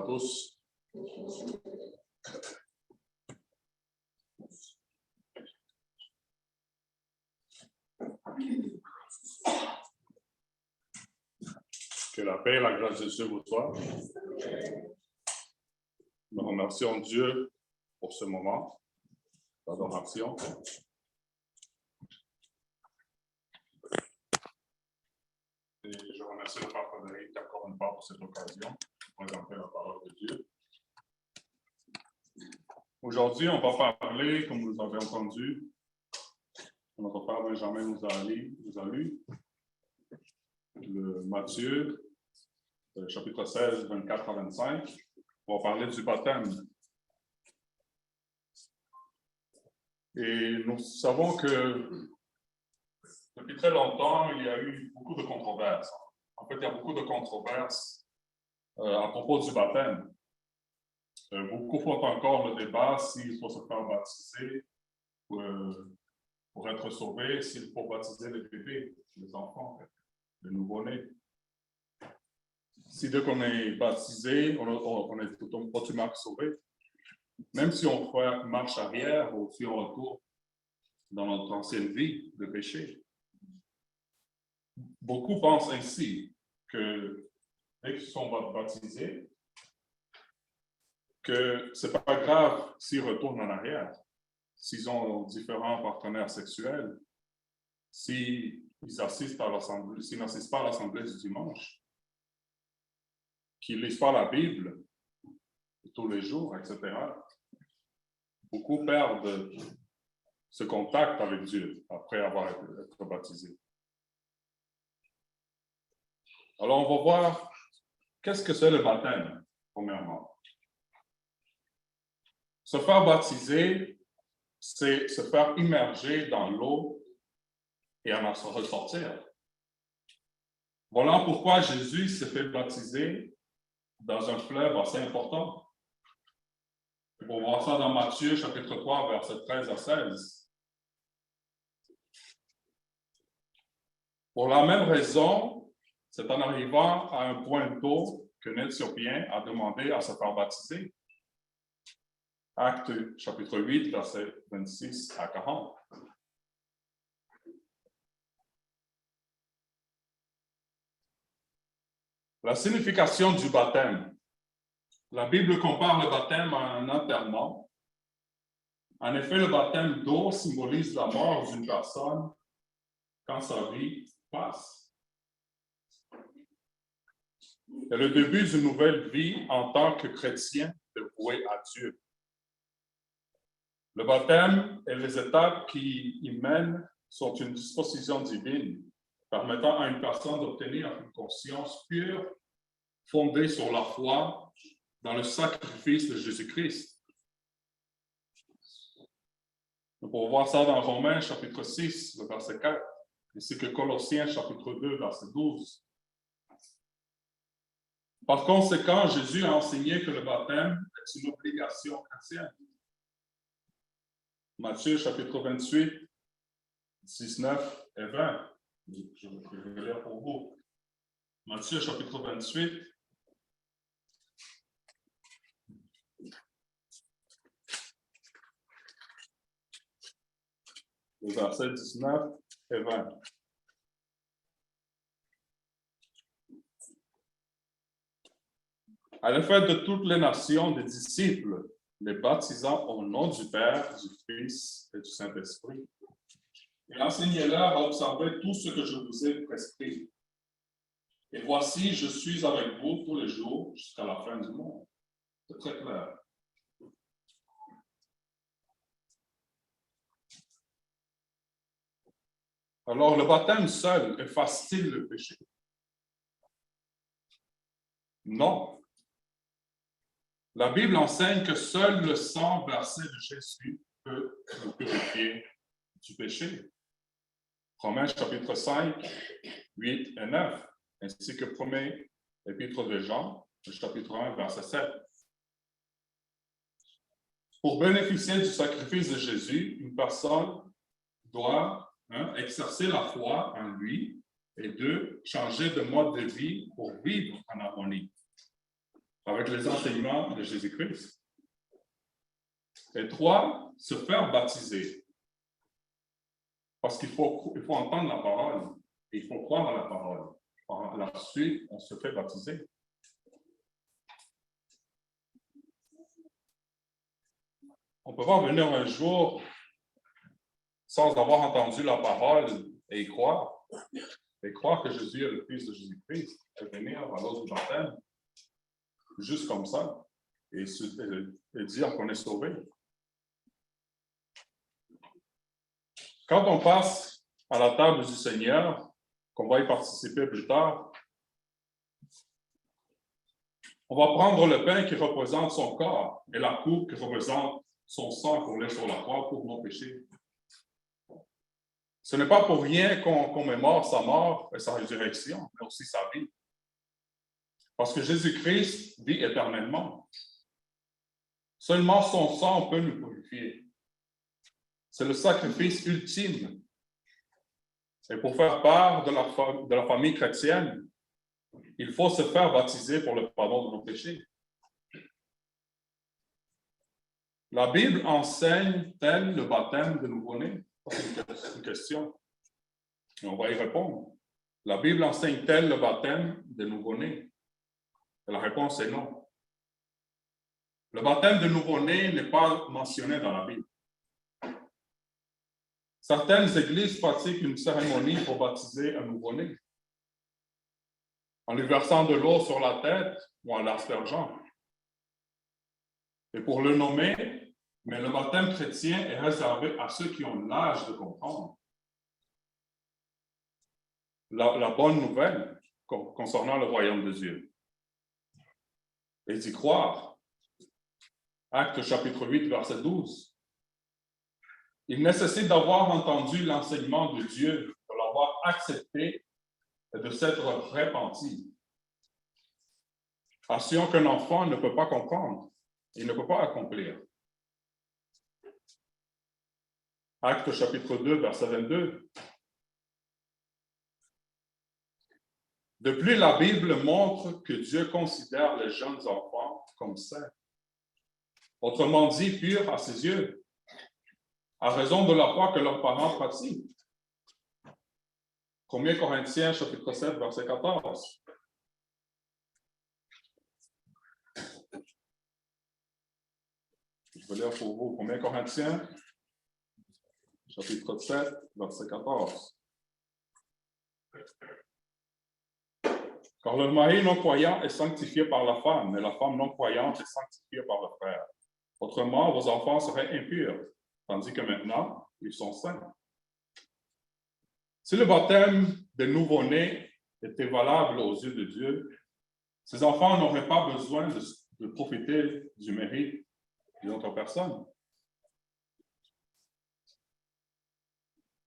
tous. Que la paix et la grâce de Dieu vous soient. Nous remercions Dieu pour ce moment d'adoration. Et je remercie le Père Frédéric encore une fois pour cette occasion de présenter la parole de Dieu. Aujourd'hui, on va parler, comme vous avez entendu, notre Père Benjamin nous a lu le Matthieu, chapitre 16, 24 à 25. On va parler du baptême. Et nous savons que depuis très longtemps, il y a eu beaucoup de controverses. En fait, il y a beaucoup de controverses à propos du baptême. Beaucoup font encore le débat s'il faut se faire baptiser pour être sauvé, s'il faut baptiser les bébés, les enfants, les nouveau-nés. Si dès qu'on est baptisé, on est automatiquement sauvé. Même si on fait marche arrière ou si on retourne dans notre ancienne vie de péché. Beaucoup pensent ainsi que dès qu'ils sont baptisés, que ce n'est pas grave s'ils retournent en arrière, s'ils ont différents partenaires sexuels, s'ils assistent à l'assemblée, s'ils n'assistent pas à l'assemblée du dimanche, qu'ils ne lisent pas la Bible tous les jours, etc. Beaucoup perdent ce contact avec Dieu après avoir été baptisés. Alors, on va voir qu'est-ce que c'est le baptême, premièrement. Se faire baptiser, c'est se faire immerger dans l'eau et en ressortir. Voilà pourquoi Jésus s'est fait baptiser dans un fleuve assez important. On va voir ça dans Matthieu, chapitre 3, versets 13 à 16. Pour la même raison, c'est en arrivant à un point d'eau qu'un Éthiopien a demandé à se faire baptiser. Actes, chapitre 8, versets 26 à 40. La signification du baptême. La Bible compare le baptême à un enterrement. En effet, le baptême d'eau symbolise la mort d'une personne quand sa vie passe. C'est le début d'une nouvelle vie en tant que chrétien dévoué à Dieu. Le baptême et les étapes qui y mènent sont une disposition divine permettant à une personne d'obtenir une conscience pure fondée sur la foi dans le sacrifice de Jésus-Christ. On peut voir ça dans Romains, chapitre 6, le verset 4, ainsi que Colossiens, chapitre 2, verset 12. Par conséquent, Jésus a enseigné que le baptême est une obligation chrétienne. Matthieu, chapitre 28, 19 et 20. Je vais lire pour vous. Matthieu, chapitre 28. Les versets 19 et 20. À l'effet de toutes les nations des disciples, les baptisant au nom du Père, du Fils et du Saint-Esprit. Et enseignez-leur à observer tout ce que je vous ai prescrit. Et voici, je suis avec vous tous les jours jusqu'à la fin du monde. C'est très clair. Alors, le baptême seul efface-t-il le péché? Non. La Bible enseigne que seul le sang versé de Jésus peut nous purifier du péché. Romains chapitre 5, 8 et 9, ainsi que premier épître de Jean, chapitre 1, verset 7. Pour bénéficier du sacrifice de Jésus, une personne doit exercer la foi en lui et changer de mode de vie pour vivre en harmonie. avec les enseignements de Jésus-Christ. Et 3, se faire baptiser. Parce qu'il faut entendre la parole, et il faut croire à la parole. Par la suite, on se fait baptiser. On ne peut pas venir un jour sans avoir entendu la parole et y croire. Et croire que Jésus est le Fils de Jésus-Christ, et venir à l'eau du baptême, juste comme ça, et dire qu'on est sauvé. Quand on passe à la table du Seigneur, qu'on va y participer plus tard, on va prendre le pain qui représente son corps et la coupe qui représente son sang coulé sur la croix pour nos péchés. Ce n'est pas pour rien qu'on commémore sa mort et sa résurrection, mais aussi sa vie. Parce que Jésus-Christ vit éternellement. Seulement son sang peut nous purifier. C'est le sacrifice ultime. Et pour faire part de la famille chrétienne, il faut se faire baptiser pour le pardon de nos péchés. La Bible enseigne-t-elle le baptême de nouveau-né? C'est une question. Et on va y répondre. La Bible enseigne-t-elle le baptême de nouveau-né? Et la réponse est non. Le baptême de nouveau-né n'est pas mentionné dans la Bible. Certaines églises pratiquent une cérémonie pour baptiser un nouveau-né, en lui versant de l'eau sur la tête ou en l'aspergeant. Et pour le nommer, mais le baptême chrétien est réservé à ceux qui ont l'âge de comprendre la bonne nouvelle concernant le royaume de Dieu et d'y croire. Actes chapitre 8, verset 12. Il nécessite d'avoir entendu l'enseignement de Dieu, de l'avoir accepté et de s'être repenti. Action qu'un enfant ne peut pas comprendre, il ne peut pas accomplir. Actes chapitre 2, verset 22. De plus, la Bible montre que Dieu considère les jeunes enfants comme saints. Autrement dit, purs à ses yeux, à raison de la foi que leurs parents pratiquent. 1 Corinthiens chapitre 7, verset 14. Je vais lire pour vous 1 Corinthiens chapitre 7, verset 14. Car le mari non-croyant est sanctifié par la femme, mais la femme non-croyante est sanctifiée par le frère. Autrement, vos enfants seraient impurs, tandis que maintenant, ils sont saints. Si le baptême des nouveau-nés était valable aux yeux de Dieu, ces enfants n'auraient pas besoin de profiter du mérite d'une autre personne.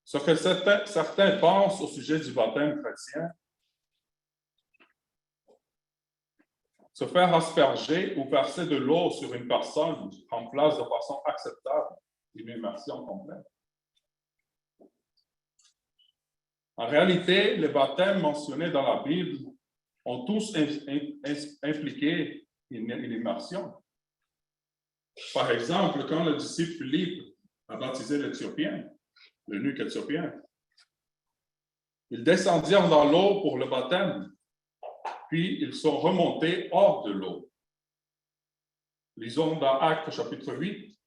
Ce que certains pensent au sujet du baptême chrétien, se faire asperger ou verser de l'eau sur une personne remplace de façon acceptable une immersion complète. En réalité, les baptêmes mentionnés dans la Bible ont tous impliqué une immersion. Par exemple, quand le disciple Philippe a baptisé l'Éthiopien, l'eunuque éthiopien, ils descendirent dans l'eau pour le baptême, puis ils sont remontés hors de l'eau. Lisons dans Actes chapitre 8.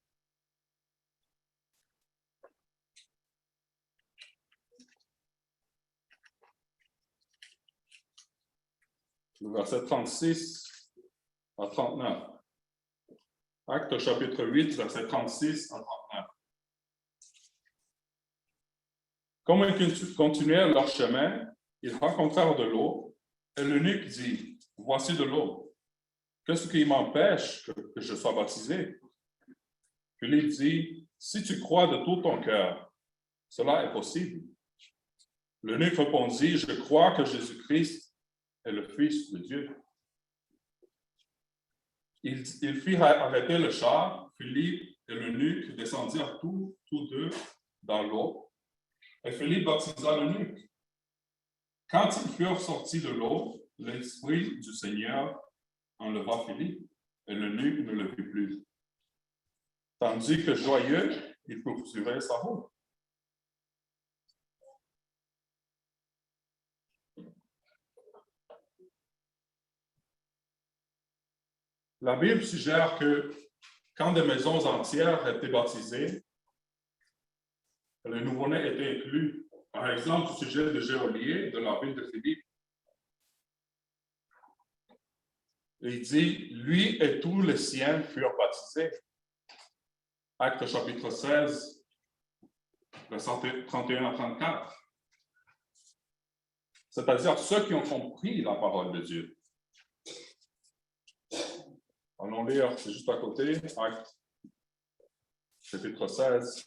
Le verset 36 à 39. Actes chapitre 8, verset 36 à 39. Comme ils continuèrent leur chemin, ils rencontrèrent de l'eau, et l'eunuque dit, « Voici de l'eau. Qu'est-ce qui m'empêche que je sois baptisé? » Philippe dit, « Si tu crois de tout ton cœur, cela est possible. » L'eunuque répondit, « Je crois que Jésus-Christ est le Fils de Dieu. » Il fit arrêter le char. Philippe et l'eunuque descendirent tous deux dans l'eau, et Philippe baptisa l'eunuque. Quand ils furent sortis de l'eau, l'Esprit du Seigneur enleva Philippe, et l'eunuque ne le vit plus. Tandis que joyeux, il poursuivait sa route. La Bible suggère que quand des maisons entières étaient baptisées, le nouveau-né était inclus. Par exemple, au sujet de Géolier, de la ville de Philippe, il dit, lui et tous les siens furent baptisés. Actes chapitre 16, versets 31 à 34. C'est-à-dire ceux qui ont compris la parole de Dieu. Allons lire, c'est juste à côté, Actes chapitre 16.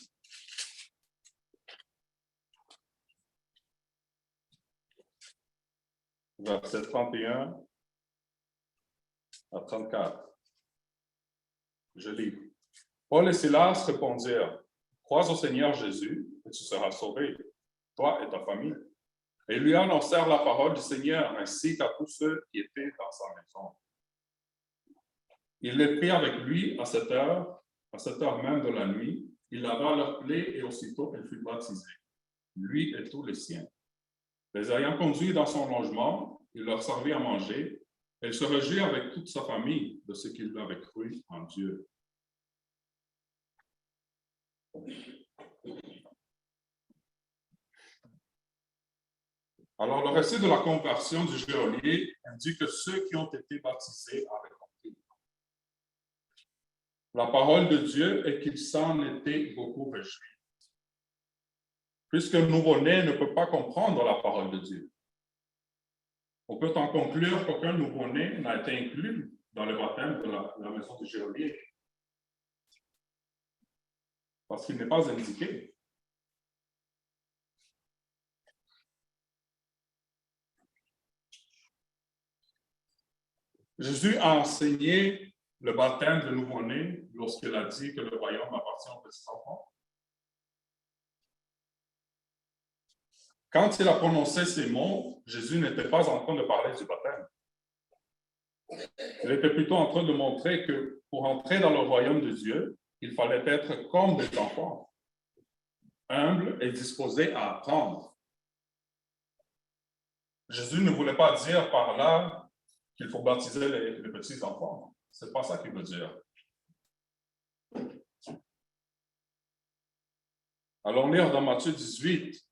Verset 31 à 34. Je lis. Paul et Silas répondirent, crois au Seigneur Jésus et tu seras sauvé, toi et ta famille. Et ils lui annoncèrent la parole du Seigneur ainsi qu'à tous ceux qui étaient dans sa maison. Il les prit avec lui à cette heure même de la nuit. Il lava leurs plaies et aussitôt il fut baptisé, lui et tous les siens. Les ayant conduits dans son logement, il leur servit à manger, et il se réjouit avec toute sa famille de ce qu'il avait cru en Dieu. Alors, le récit de la conversion du geôlier indique que ceux qui ont été baptisés avaient compris la parole de Dieu et qu'ils s'en étaient beaucoup réjouis. Puisque le nouveau-né ne peut pas comprendre la parole de Dieu, on peut en conclure qu'aucun nouveau-né n'a été inclus dans le baptême de la maison du geôlier, parce qu'il n'est pas indiqué. Jésus a enseigné le baptême de nouveau-né lorsqu'il a dit que le royaume appartient aux petits enfants. Quand il a prononcé ces mots, Jésus n'était pas en train de parler du baptême. Il était plutôt en train de montrer que pour entrer dans le royaume de Dieu, il fallait être comme des enfants, humbles et disposés à apprendre. Jésus ne voulait pas dire par là qu'il faut baptiser les petits enfants. Ce n'est pas ça qu'il veut dire. Allons lire dans Matthieu 18.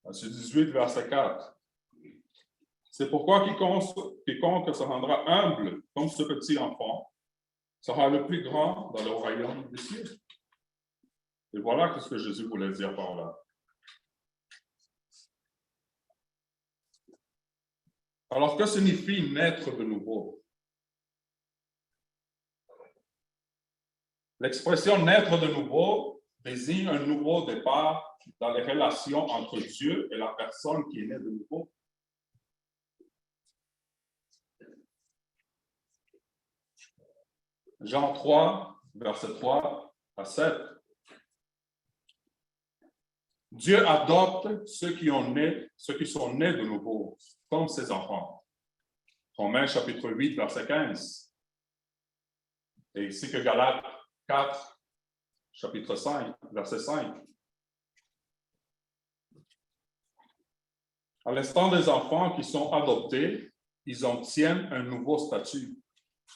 Matthieu 18, verset 4. C'est pourquoi quiconque se rendra humble comme ce petit enfant sera le plus grand dans le royaume des cieux. Et voilà ce que Jésus voulait dire par là. Alors, que signifie naître de nouveau? L'expression naître de nouveau désigne un nouveau départ dans les relations entre Dieu et la personne qui est née de nouveau. Jean 3, verset 3 à 7. Dieu adopte ceux qui sont nés de nouveau, comme ses enfants. Romains chapitre 8, verset 15. Et ici que Galates 4, chapitre 5, verset 5. À l'instant des enfants qui sont adoptés, ils obtiennent un nouveau statut.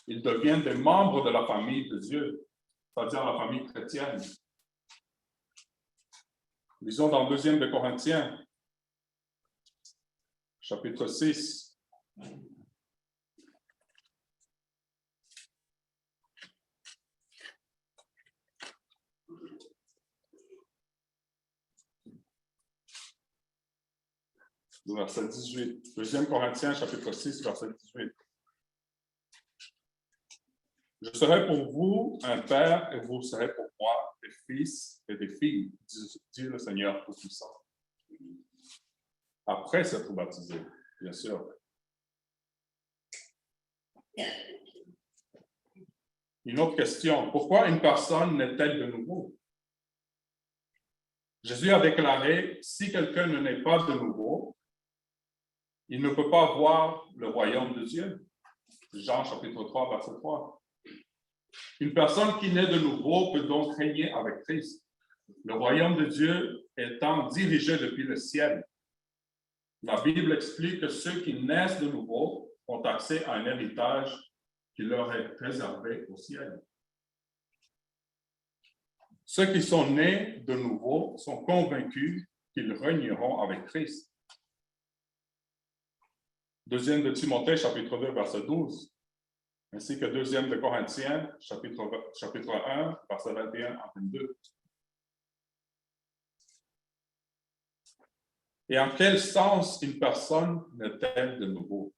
Ils deviennent des membres de la famille de Dieu, c'est-à-dire la famille chrétienne. Lisons dans 2 de Corinthiens, chapitre 6. Verset 18. 2 Corinthiens, chapitre 6, verset 18. Je serai pour vous un père et vous serez pour moi des fils et des filles, dit le Seigneur Tout-Puissant. Après s'être baptisé, bien sûr. Une autre question, pourquoi une personne naît-elle de nouveau? Jésus a déclaré, si quelqu'un ne naît pas de nouveau, il ne peut pas voir le royaume de Dieu. Jean chapitre 3, verset 3. Une personne qui naît de nouveau peut donc régner avec Christ. Le royaume de Dieu étant dirigé depuis le ciel. La Bible explique que ceux qui naissent de nouveau ont accès à un héritage qui leur est réservé au ciel. Ceux qui sont nés de nouveau sont convaincus qu'ils régneront avec Christ. 2 de Timothée, chapitre 2, verset 12, ainsi que 2 de Corinthiens, chapitre 1, verset 21 à 22. Et en quel sens une personne naît-elle de nouveau?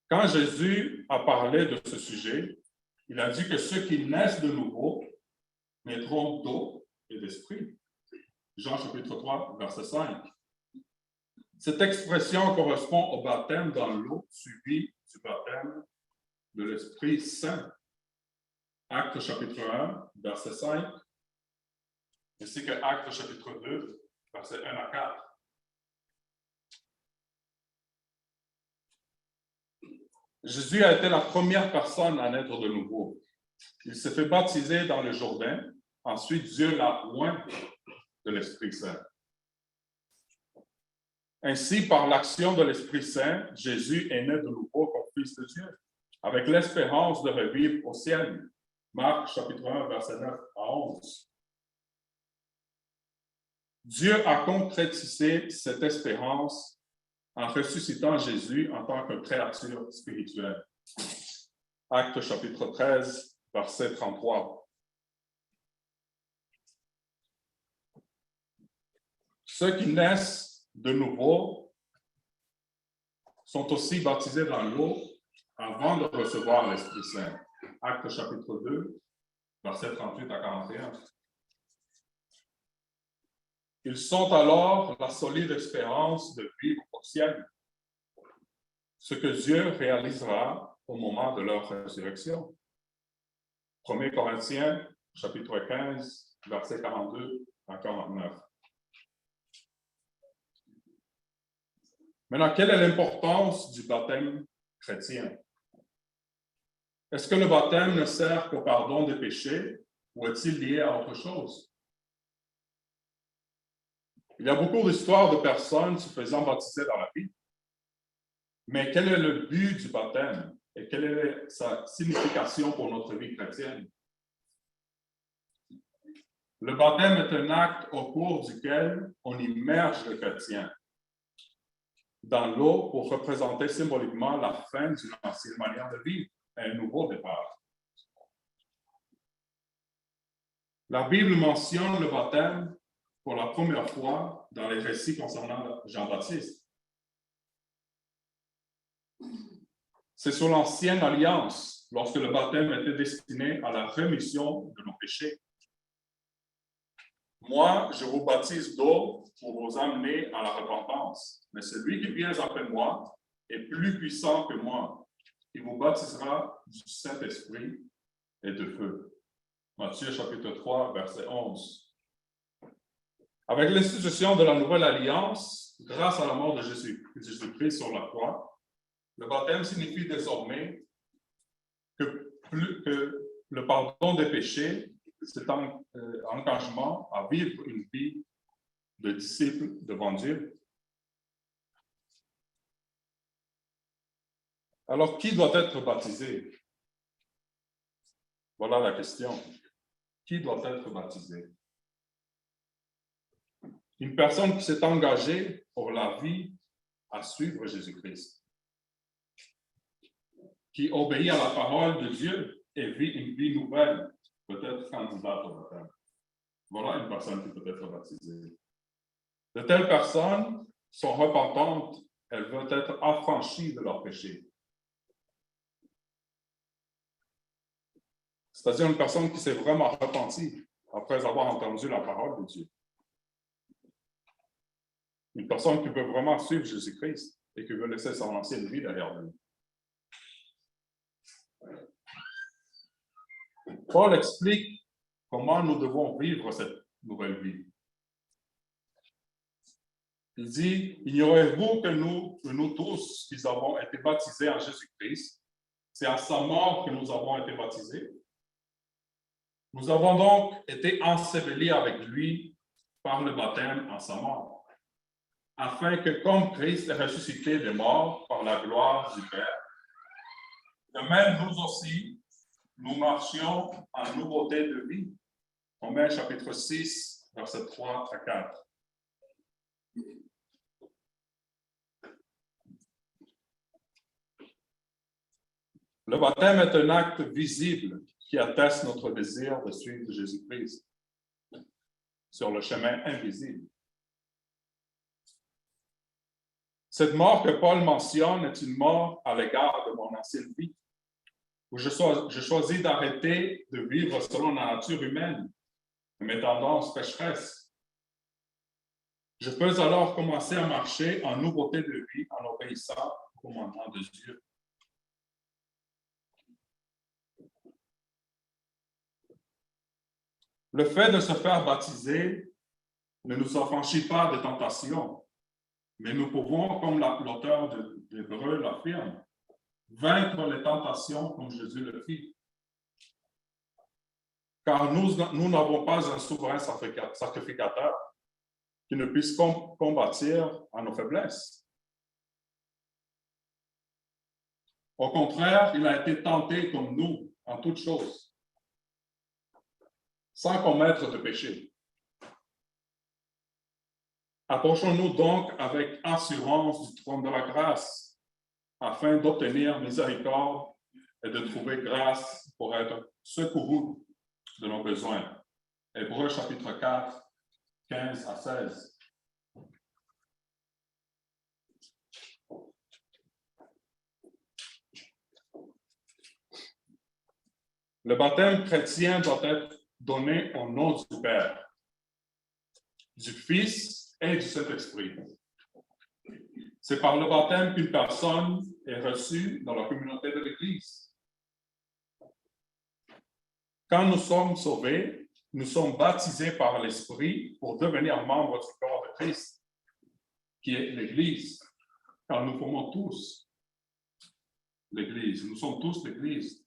Quand Jésus a parlé de ce sujet, il a dit que ceux qui naissent de nouveau naîtront d'eau et d'esprit. Jean chapitre 3, verset 5. Cette expression correspond au baptême dans l'eau suivi du baptême de l'Esprit Saint. Actes chapitre 1, verset 5, ainsi que Actes chapitre 2, verset 1 à 4. Jésus a été la première personne à naître de nouveau. Il s'est fait baptiser dans le Jourdain. Ensuite, Dieu l'a oint de l'Esprit Saint. Ainsi, par l'action de l'Esprit Saint, Jésus est né de nouveau comme Fils de Dieu, avec l'espérance de revivre au ciel. Marc chapitre 1, verset 9 à 11. Dieu a concrétisé cette espérance en ressuscitant Jésus en tant que créature spirituelle. Actes chapitre 13, verset 33. Ceux qui naissent de nouveau sont aussi baptisés dans l'eau avant de recevoir l'Esprit Saint. Actes chapitre 2, verset 38 à 41. Ils ont alors la solide espérance de vivre au ciel, ce que Dieu réalisera au moment de leur résurrection. 1 Corinthiens, chapitre 15, versets 42 à 49. Maintenant, quelle est l'importance du baptême chrétien? Est-ce que le baptême ne sert qu'au pardon des péchés ou est-il lié à autre chose? Il y a beaucoup d'histoires de personnes se faisant baptiser dans la Bible. Mais quel est le but du baptême et quelle est sa signification pour notre vie chrétienne? Le baptême est un acte au cours duquel on immerge le chrétien dans l'eau pour représenter symboliquement la fin d'une ancienne manière de vivre et un nouveau départ. La Bible mentionne le baptême pour la première fois dans les récits concernant Jean-Baptiste. C'est sur l'Ancienne Alliance, lorsque le baptême était destiné à la rémission de nos péchés. Moi, je vous baptise d'eau pour vous amener à la repentance. Mais celui qui vient après moi est plus puissant que moi. Il vous baptisera du Saint-Esprit et de feu. Matthieu chapitre 3, verset 11. Avec l'institution de la Nouvelle Alliance, grâce à la mort de Jésus-Christ sur la croix, le baptême signifie désormais que le pardon des péchés, c'est un engagement à vivre une vie de disciple devant Dieu. Alors, qui doit être baptisé? Voilà la question. Qui doit être baptisé? Une personne qui s'est engagée pour la vie à suivre Jésus-Christ, qui obéit à la parole de Dieu et vit une vie nouvelle, peut être candidate au baptême. Voilà une personne qui peut être baptisée. De telles personnes sont repentantes, elles veulent être affranchies de leurs péchés. C'est-à-dire une personne qui s'est vraiment repentie après avoir entendu la parole de Dieu. Une personne qui veut vraiment suivre Jésus-Christ. et qui veut laisser son ancienne vie derrière lui. Paul explique comment nous devons vivre cette nouvelle vie. Il dit, ignorez-vous que nous tous qui avons été baptisés en Jésus-Christ, c'est à sa mort que nous avons été baptisés. Nous avons donc été ensevelis avec lui par le baptême en sa mort, afin que comme Christ est ressuscité des morts par la gloire du Père, de même nous aussi, nous marchions en nouveauté de vie. Romains chapitre 6, versets 3 à 4. Le baptême est un acte visible qui atteste notre désir de suivre Jésus-Christ sur le chemin invisible. Cette mort que Paul mentionne est une mort à l'égard de mon ancienne vie, où je choisis d'arrêter de vivre selon la nature humaine, de mes tendances pécheresses. Je peux alors commencer à marcher en nouveauté de vie en obéissant au commandement de Dieu. Le fait de se faire baptiser ne nous affranchit pas de tentations, mais nous pouvons, comme l'auteur de l'Hébreu l'affirme, vaincre les tentations comme Jésus le fit. Car nous n'avons pas un souverain sacrificateur qui ne puisse combattre à nos faiblesses. Au contraire, il a été tenté comme nous en toutes choses, sans commettre de péché. Approchons-nous donc avec assurance du trône de la grâce, afin d'obtenir miséricorde et de trouver grâce pour être secourus de nos besoins. Hébreux chapitre 4, 15 à 16. Le baptême chrétien doit être donné au nom du Père, du Fils et du Saint-Esprit. C'est par le baptême qu'une personne est reçue dans la communauté de l'Église. Quand nous sommes sauvés, nous sommes baptisés par l'Esprit pour devenir membres du corps de Christ, qui est l'Église, car nous formons tous l'Église. Nous sommes tous l'Église.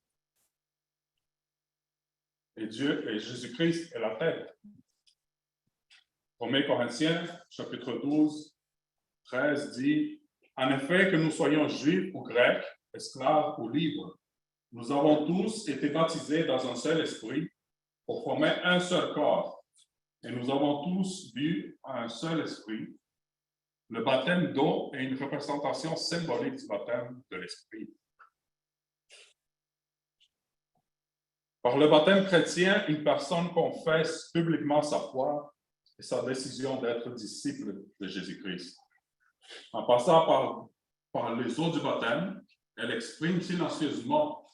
Et Dieu et Jésus-Christ est la tête. 1 Corinthiens, chapitre 12, 13 dit, « En effet, que nous soyons juifs ou grecs, esclaves ou libres, nous avons tous été baptisés dans un seul esprit pour former un seul corps, et nous avons tous bu à un seul esprit. Le baptême d'eau est une représentation symbolique du baptême de l'esprit. » Par le baptême chrétien, une personne confesse publiquement sa foi et sa décision d'être disciple de Jésus-Christ. En passant par les eaux du baptême, elle exprime silencieusement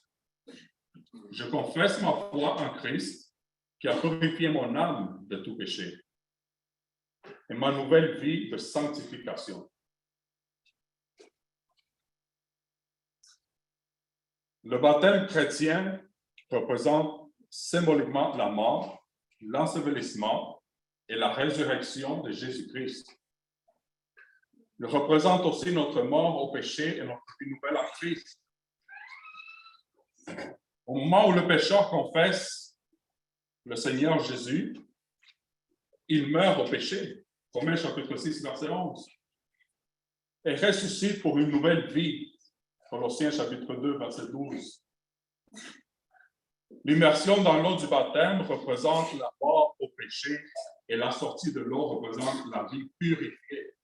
« Je confesse ma foi en Christ qui a purifié mon âme de tout péché et ma nouvelle vie de sanctification. » Le baptême chrétien représente symboliquement la mort, l'ensevelissement et la résurrection de Jésus-Christ. Il représente aussi notre mort au péché et notre vie nouvelle en Christ. Au moment où le pécheur confesse le Seigneur Jésus, il meurt au péché. Romains chapitre 6, verset 11. Et ressuscite pour une nouvelle vie. Colossiens chapitre 2, verset 12. L'immersion dans l'eau du baptême représente la mort au péché et la sortie de l'eau représente la vie purifiée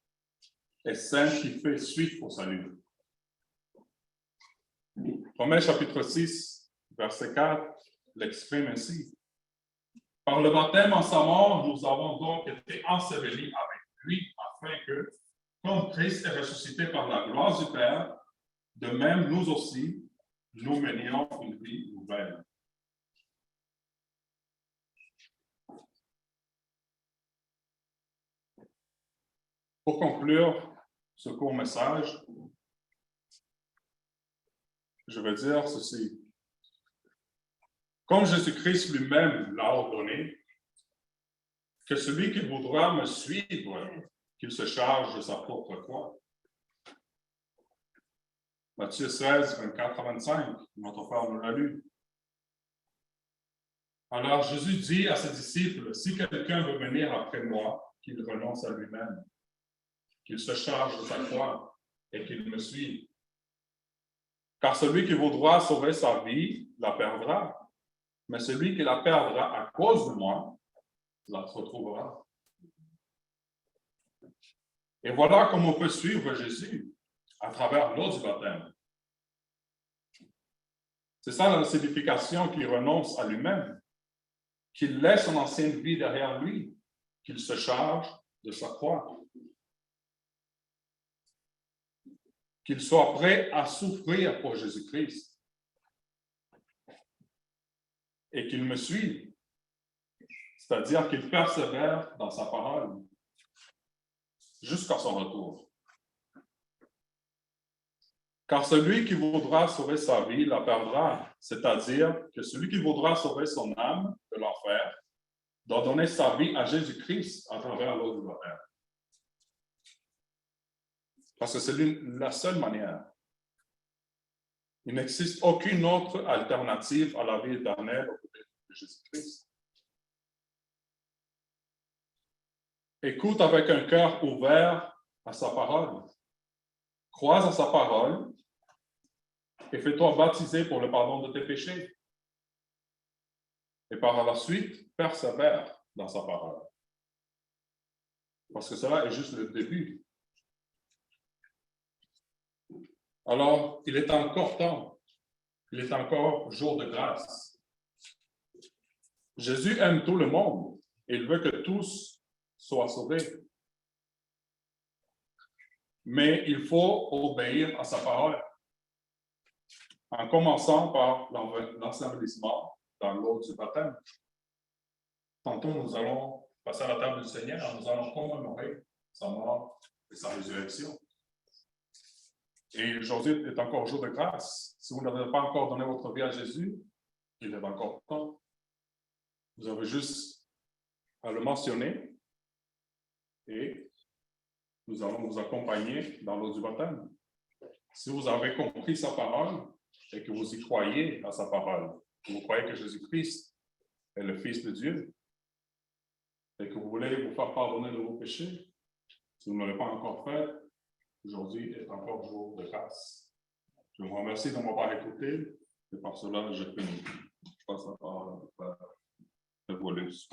et sainte qui fait suite au salut. Romains chapitre 6, verset 4 l'exprime ainsi. Par le baptême en sa mort, nous avons donc été ensevelis avec lui afin que, comme Christ est ressuscité par la gloire du Père, de même nous aussi, nous menions une vie nouvelle. Pour conclure, ce court message, je veux dire ceci. Comme Jésus-Christ lui-même l'a ordonné, que celui qui voudra me suivre, qu'il se charge de sa propre croix. Matthieu 16, 24 à 25, notre frère nous l'a lu. Alors Jésus dit à ses disciples, si quelqu'un veut venir après moi, qu'il renonce à lui-même, qu'il se charge de sa croix et qu'il me suive. Car celui qui voudra sauver sa vie la perdra, mais celui qui la perdra à cause de moi la retrouvera. Et voilà comment on peut suivre Jésus à travers l'eau du baptême. C'est ça la signification qu'il renonce à lui-même, qu'il laisse son ancienne vie derrière lui, qu'il se charge de sa croix, qu'il soit prêt à souffrir pour Jésus-Christ et qu'il me suive, c'est-à-dire qu'il persévère dans sa parole jusqu'à son retour. Car celui qui voudra sauver sa vie la perdra, c'est-à-dire que celui qui voudra sauver son âme de l'enfer doit donner sa vie à Jésus-Christ à travers l'eau du baptême. Parce que c'est la seule manière. Il n'existe aucune autre alternative à la vie éternelle au côté de Jésus-Christ. Écoute avec un cœur ouvert à sa parole. Crois à sa parole et fais-toi baptiser pour le pardon de tes péchés. Et par la suite, persévère dans sa parole. Parce que cela est juste le début. Alors, il est encore temps. Il est encore jour de grâce. Jésus aime tout le monde et il veut que tous soient sauvés. Mais il faut obéir à sa parole. En commençant par l'ensevelissement dans l'eau du baptême. Tantôt, nous allons passer à la table du Seigneur, nous allons commémorer sa mort et sa résurrection. Et aujourd'hui est encore jour de grâce. Si vous n'avez pas encore donné votre vie à Jésus, il est encore temps. Vous avez juste à le mentionner et nous allons vous accompagner dans l'eau du baptême. Si vous avez compris sa parole et que vous y croyez à sa parole, que vous croyez que Jésus-Christ est le Fils de Dieu et que vous voulez vous faire pardonner de vos péchés, si vous ne l'avez pas encore fait, aujourd'hui est encore jour de grâce. Je vous remercie de m'avoir écouté et par cela, je passe la parole à Paulus.